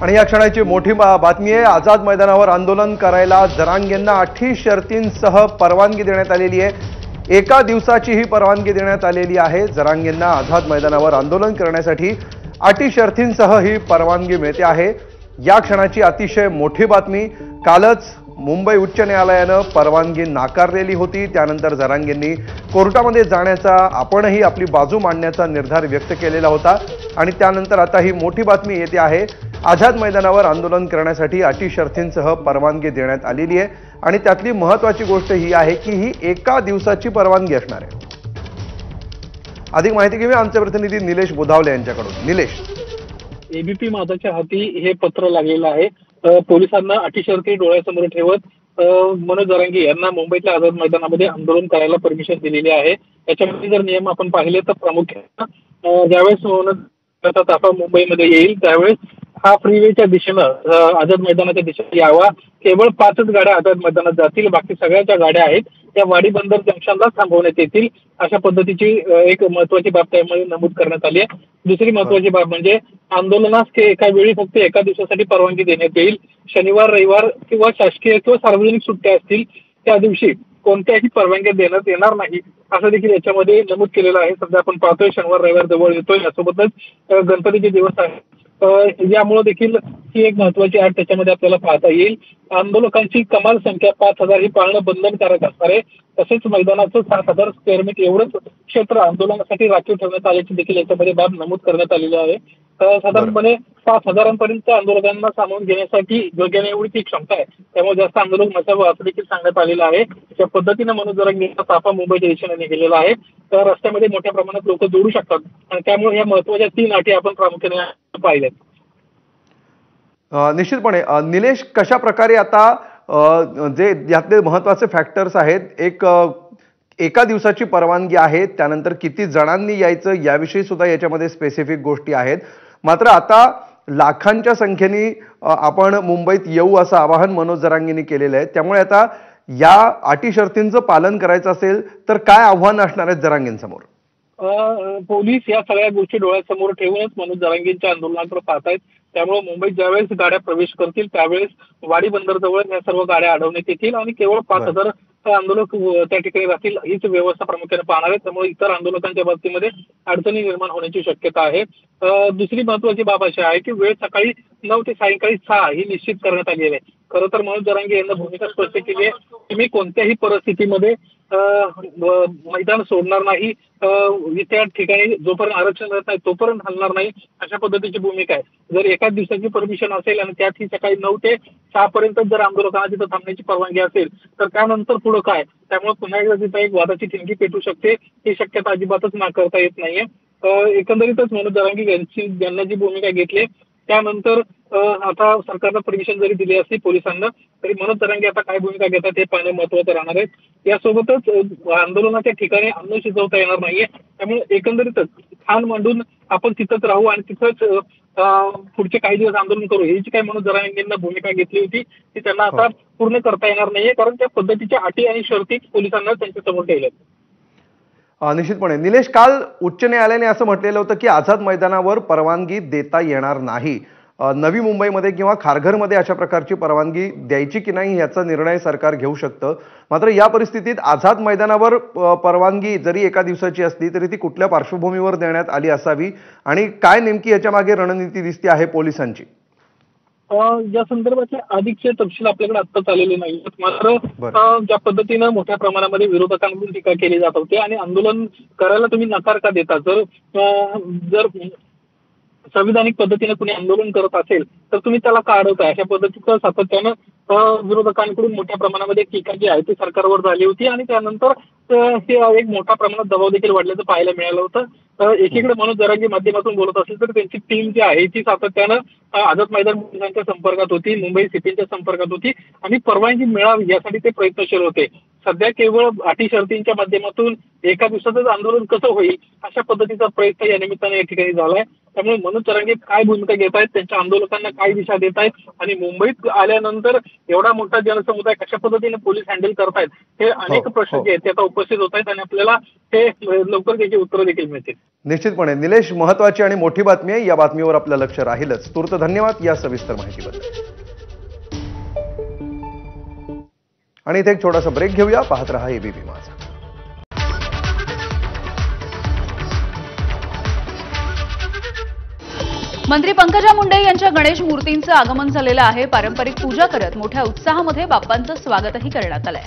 आणि या क्षणाची मोठी बातमी आहे। आझाद मैदानावर आंदोलन करायला जरांगेंना 8 शर्तींसह परवानगी देण्यात आलेली आहे। एका दिवसाची ही परवानगी देण्यात आलेली आहे। जरांगेंना आझाद मैदानावर आंदोलन करण्यासाठी 8 शर्तींसह ही परवानगी मिळते आहे। या क्षणाची अतिशय मोठी बातमी। कालच मुंबई उच्च न्यायालयाने परवानगी नाकारलेली होती। त्यानंतर जरांगेंनी कोर्टामध्ये जाण्याचा, आपणही आपली बाजू मांडण्याचा निर्धार व्यक्त केलेला होता आणि त्यानंतर आता ही मोठी बातमी येते आहे। आझाद मैदानावर आंदोलन करण्यासाठी 8 शर्तींसह परवानगी देण्यात आलेली आहे आणि त्यातली महत्त्वाची गोष्ट ही आहे की ही एका दिवसाची परवानगी असणार आहे। अधिक माहिती घेऊया आमचे प्रतिनिधी निलेश बुधावले यांच्याकडून। निलेश, एबीपी माझाच्या हाती हे पत्र लागलेलं आहे। पोलिसांना अटी शर्ती डोळ्यासमोर ठेवत मनोज जरांगे यांना मुंबईतल्या आझाद मैदानामध्ये आंदोलन करायला परमिशन दिलेली आहे। याच्यामध्ये जर नियम आपण पाहिले तर प्रामुख्याने ज्यावेळेस मनोज ताफा मुंबईमध्ये येईल त्यावेळेस हा फ्रीवेच्या दिशेनं आझाद मैदानाच्या दिशेने यावा। केवळ 5च गाड्या आझाद मैदानात जातील, बाकी सगळ्या ज्या गाड्या आहेत त्या वाडी बंदर जंक्शनला थांबवण्यात येतील। अशा पद्धतीची एक महत्वाची बाब त्यामध्ये नमूद करण्यात आली आहे। दुसरी महत्वाची बाब म्हणजे आंदोलनास एका वेळी फक्त एका दिवसासाठी परवानगी देण्यात येईल। शनिवार, रविवार किंवा शासकीय किंवा सार्वजनिक सुट्ट्या असतील त्या दिवशी कोणत्याही परवानग्या देण्यात येणार नाही, असं देखील याच्यामध्ये नमूद केलेलं आहे। सध्या आपण पाहतोय शनिवार रविवार जवळ येतोय, यासोबतच गणपतीचे दिवस आहे। यामुळे देखील ही एक महत्वाची अट त्याच्यामध्ये आपल्याला पाहता येईल। आंदोलकांची कमाल संख्या 5000 ही पाळणं बंधनकारक असणार आहे। तसेच मैदानाचं 7000 स्क्वेअर मीटर एवढंच क्षेत्र आंदोलनासाठी राखीव ठेवण्यात आल्याची देखील याच्यामध्ये बाब नमूद करण्यात आलेली आहे। साधारणपणे 5000पर्यंत आंदोलकांना सामावून घेण्यासाठी योग्य एवढी ती क्षमता आहे, त्यामुळे जास्त आंदोलक नसावं असं देखील सांगण्यात आलेलं आहे। त्या पद्धतीने मनोज जरांगेंचा ताफा मुंबईच्या दिशेने निघालेला आहे। तर रस्त्यामध्ये मोठ्या प्रमाणात लोक जोडू शकतात आणि त्यामुळे या महत्वाच्या 3 अटी आपण प्रामुख्याने पाहिल्यात। निश्चितपणे निलेश, कशा प्रकारे आता जे यातले महत्त्वाचे फॅक्टर्स आहेत, एका दिवसाची परवानगी आहे, त्यानंतर किती जणांनी यायचं याविषयी सुद्धा याच्यामध्ये स्पेसिफिक गोष्टी आहेत। मात्र आता लाखांच्या संख्येने आपण मुंबईत येऊ असं आवाहन मनोज जरांगेंनी केलेलं आहे। त्यामुळे आता या अटी शर्तींचं पालन करायचं असेल तर काय आव्हान असणार आहेत जरांगेंसमोर? पोलीस या सगळ्या गोष्टी डोळ्यासमोर ठेवूनच मनोज जरांगेंच्या आंदोलनाकडे पाहतायत। त्यामुळे मुंबईत ज्यावेळेस गाड्या प्रवेश करतील त्यावेळेस वाडी बंदरजवळ या सर्व गाड्या अडवण्यात येतील आणि केवळ 5000 आंदोलक त्या ठिकाणी राहतील, हीच व्यवस्था प्रामुख्याने पाहणार आहेत। त्यामुळे इतर आंदोलकांच्या बाबतीमध्ये अडचणी निर्माण होण्याची शक्यता आहे। दुसरी महत्वाची बाब अशी आहे की वेळ सकाळी 9 ते सायंकाळी 6 ही निश्चित करण्यात आलेली आहे। खरं तर मनोज जरांगे यांना भूमिका स्पष्ट केली आहे की मी कोणत्याही परिस्थितीमध्ये मैदान सोडणार नाही, त्या ठिकाणी जोपर्यंत आरक्षण राहत नाही तोपर्यंत हलणार नाही, अशा पद्धतीची भूमिका आहे। जर एकाच दिवसाची परमिशन असेल आणि त्यात ही सकाळी 9 ते 6 पर्यंत जर आंदोलकांना तिथं थांबण्याची परवानगी असेल तर त्यानंतर पुढे काय, त्यामुळे पुन्हा एकदा तिथं एक वादाची ठिणगी पेटू शकते, ही शक्यता अजिबातच नाकारता येत नाहीये। एकंदरीतच मनोज जरांगे यांना जी भूमिका घेतली त्यानंतर आता सरकारनं परमिशन जरी दिली असली पोलिसांना तरी मनोज जरांगे आता काय भूमिका घेतात हे पाहणे महत्त्वाचं राहणार आहे। यासोबतच आंदोलनाच्या ठिकाणी अन्न शिजवता येणार नाहीये, त्यामुळे एकंदरीतच ठाण मांडून आपण तिथंच राहू आणि तिथंच पुढचे काही दिवस आंदोलन करू, ही जी काही मनोज जरांगेंना भूमिका घेतली होती ती त्यांना आता पूर्ण करता येणार नाहीये, कारण त्या पद्धतीच्या अटी आणि शर्ती पोलिसांना त्यांच्या समोर ठेवल्यात। निश्चितपणे निलेश, काल उच्च न्यायालयाने असं म्हटलेलं होतं की आझाद मैदानावर परवानगी देता येणार नाही। नवी मुंबईमध्ये किंवा खारघरमध्ये अशा प्रकारची परवानगी द्यायची की नाही याचा निर्णय सरकार घेऊ शकतं। मात्र या परिस्थितीत आझाद मैदानावर परवानगी जरी एका दिवसाची असली तरी ती कुठल्या पार्श्वभूमीवर देण्यात आली असावी आणि काय नेमकी याच्या मागे रणनीती दिसते आहे पोलिसांची? या संदर्भातले अधिकचे तपशील आपल्याकडे आत्ताच आलेले नाही, मात्र ज्या पद्धतीनं मोठ्या प्रमाणामध्ये विरोधकांकडून टीका केली जात होती आणि आंदोलन करायला तुम्ही नकार का देता, जर संविधानिक पद्धतीने कुणी आंदोलन करत असेल तर तुम्ही त्याला का अडवताय, अशा पद्धतीचं सातत्यानं विरोधकांकडून मोठ्या प्रमाणामध्ये टीका जी आहे ती सरकारवर झाली होती आणि त्यानंतर ते एक मोठ्या प्रमाणात दबाव देखील वाढल्याचं पाहायला मिळालं होतं। एकीकडे मनोज जरांगे माध्यमातून बोलत असेल तर त्यांची टीम जी आहे ती सातत्यानं आझाद मैदान पोलिसांच्या संपर्कात होती, मुंबई सिटीच्या संपर्कात होती आणि परवानगी मिळावी यासाठी ते प्रयत्नशील होते। सध्या केवळ अटी शर्तींच्या माध्यमातून एका दिवसातच आंदोलन कसं होईल अशा पद्धतीचा प्रयत्न या निमित्ताने या ठिकाणी झालाय। त्यामुळे मनोज जरांगे काय भूमिका घेत आहेत, त्यांच्या आंदोलकांना काय दिशा देत आहेत आणि मुंबईत आल्यानंतर एवढा मोठा जनसमुदाय कशा पद्धतीने पोलीस हँडल करतायत हे अनेक प्रश्न जे आहेत ते आता उपस्थित होत आहेत आणि आपल्याला ते लवकर त्याची उत्तरं देखील मिळतील। निश्चितपणे निलेश, महत्वाची आणि मोठी बातमी आहे. या बातमीवर आपलं लक्ष राहीलच. तूर्त धन्यवाद या सविस्तर माहितीबद्दल. आणि इथे एक छोटासा ब्रेक घेऊया. पाहत रहा एबीपी माझा. मंत्री पंकजा मुंडे यांच्या गणेश मूर्तींचं आगमन झालेलं आहे. पारंपरिक पूजा करत मोठ्या उत्साहामध्ये बाप्पांचं स्वागतही करण्यात आलंय.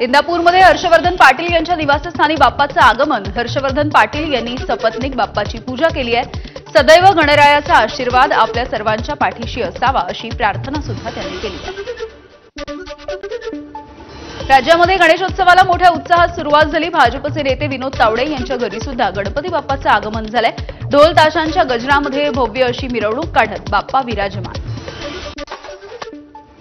इंदापूरमध्ये हर्षवर्धन पाटील यांच्या निवासस्थानी बाप्पाचं आगमन. हर्षवर्धन पाटील यांनी सपत्नीक बाप्पाची पूजा केली आहे. सदैव गणरायाचा आशीर्वाद आपल्या सर्वांच्या पाठीशी असावा अशी प्रार्थना सुद्धा त्यांनी केली आहे. राज्यामध्ये गणेशोत्सवाला मोठ्या उत्साहात सुरुवात झाली. भाजपचे नेते विनोद तावडे यांच्या घरी सुद्धा गणपती बाप्पाचं आगमन झालंय. ढोल ताशांच्या गजरामध्ये भव्य अशी मिरवणूक काढत बाप्पा विराजमान.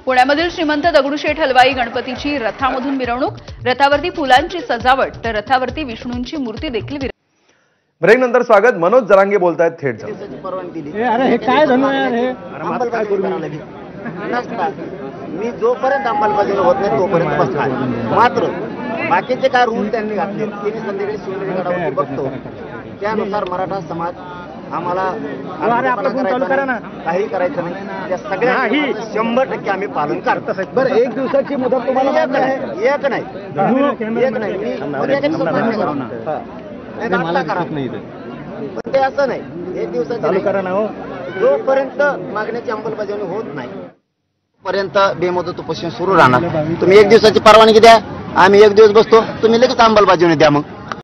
पुण्यामधील श्रीमंत दगडूशेठ हलवाई गणपतीची रथामधून मिरवणूक. रथावरती फुलांची सजावट तर रथावरती विष्णूंची मूर्ती देखील. ब्रेक नंतर स्वागत. मनोज जरांगे बोलतायत थेट. अरे हे काय धनु यार, हे मी जोपर्यंत अंमलबजावणी होत नाही तोपर्यंत बसणार. मात्र बाकीचे काय रूल त्यांनी घातले ते मी संध्याकाळी शिवनेरीगडावरती बघतो. त्यानुसार मराठा समाज आम्हाला काही करायचं नाही. त्या सगळ्या 100% आम्ही पालन करतो. बरं, एक दिवसाची मुदत तुम्हाला एक नाही पण ते असं नाही. एक दिवसाची जोपर्यंत मागण्याची अंमलबजावणी होत नाही पर्यंत बेमुदत उपोषण सुरू राहणार. तुम्ही एक दिवसाची परवानगी द्या, आम्ही एक दिवस बसतो, तुम्ही लगेच अंमलबजावणी द्या. मग